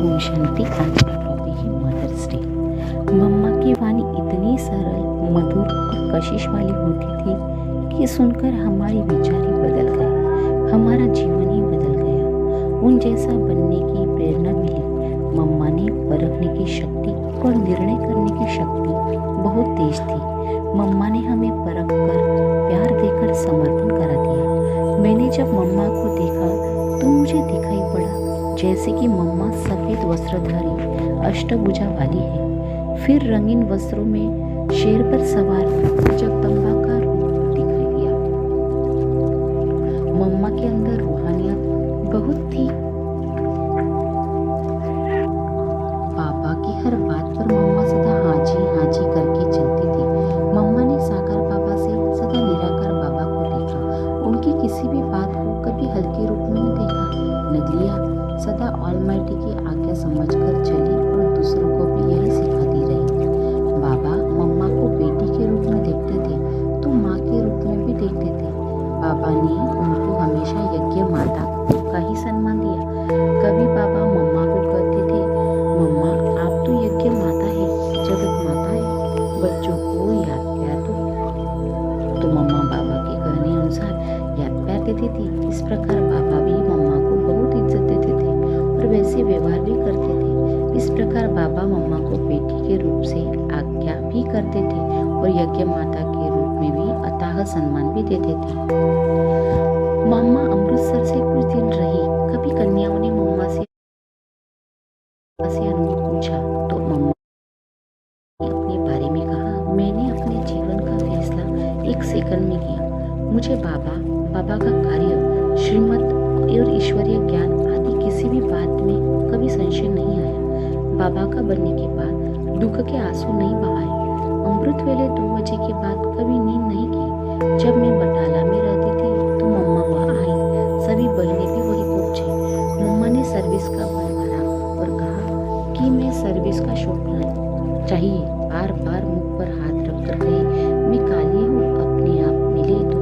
ओम शांति। आज का टॉपिक है मदर्स डे। मम्मा की वाणी इतनी सरल, मधुर और कशिश वाली होती थी कि सुनकर हमारी विचार ही बदल गए, हमारा जीवन ही बदल गया। उन जैसा बनने की प्रेरणा मिली। मम्मा ने परखने की शक्ति और निर्णय करने की शक्ति बहुत तेज थी। मम्मा ने हमें परख कर, प्यार देकर समर्पण करा दिया। मैंने जब मम्मा को देखा तो मुझे दिखाई पड़ा जैसे कि मम्मा सफेद वस्त्रधारी अष्टभुजा वाली है। फिर रंगीन वस्त्रों में शेर पर सवार जगदम्बा का रूप दिखाई दिया। मम्मा के अंदर रूहानियत बहुत थी। पापा की हर बात पर मम्मा सदा हाँ जी करके चलती थी। मम्मा ने साकार बाबा से सदा निराकार बाबा को देखा। उनकी किसी भी बात को कभी हल्के रूप में नहीं देखा, न लिया। सदा ऑलमाइटी की आज्ञा समझकर चली और दूसरों को भी यही सिखाती रही। बाबा मम्मा को बेटी के रूप में देखते थे तो माँ के रूप में भी देखते थे। बाबा ने उनको हमेशा यज्ञ माता का ही सम्मान दिया। कभी बाबा मम्मा को कहते थे, मम्मा आप तो यज्ञ माता है, जगत माता है, बच्चों को याद प्यार दो। तो मम्मा बाबा के कहने अनुसार याद प्यार देती थी। इस प्रकार बाबा भी मम्मा को बहुत इज्जत देते थे और वैसे व्यवहार भी करते थे। इस प्रकार बाबा मम्मा को बेटी के रूप से आज्ञा भी करते थे और यज्ञ माता के रूप में भी अथाह सम्मान भी देते थे। मम्मा अमृतसर से कुछ दिन रही। कभी कन्याओं ने मम्मा से अनुभव पूछा तो मम्मा ने अपने बारे में कहा, मैंने अपने जीवन का फैसला 1 सेकंड में किया। मुझे बाबा का कार्य, श्रीमत और ईश्वरीय ज्ञान आदि किसी भी बात में कभी संशय नहीं आया। बाबा का बनने के बाद दुख के आंसू नहीं बहाए। अमृत वेले 2 बजे के बाद कभी नींद नहीं की। जब मैं बटाला में रहती थी तो मम्मा वहाँ आई। सभी बहनें भी वही पहुंची। मम्मा ने सर्विस का मन भरा और कहा कि मैं सर्विस का शौक चाहिए। बार बार मुख पर हाथ रखकर कही, मैं काली हूँ, अपने आप मिले तो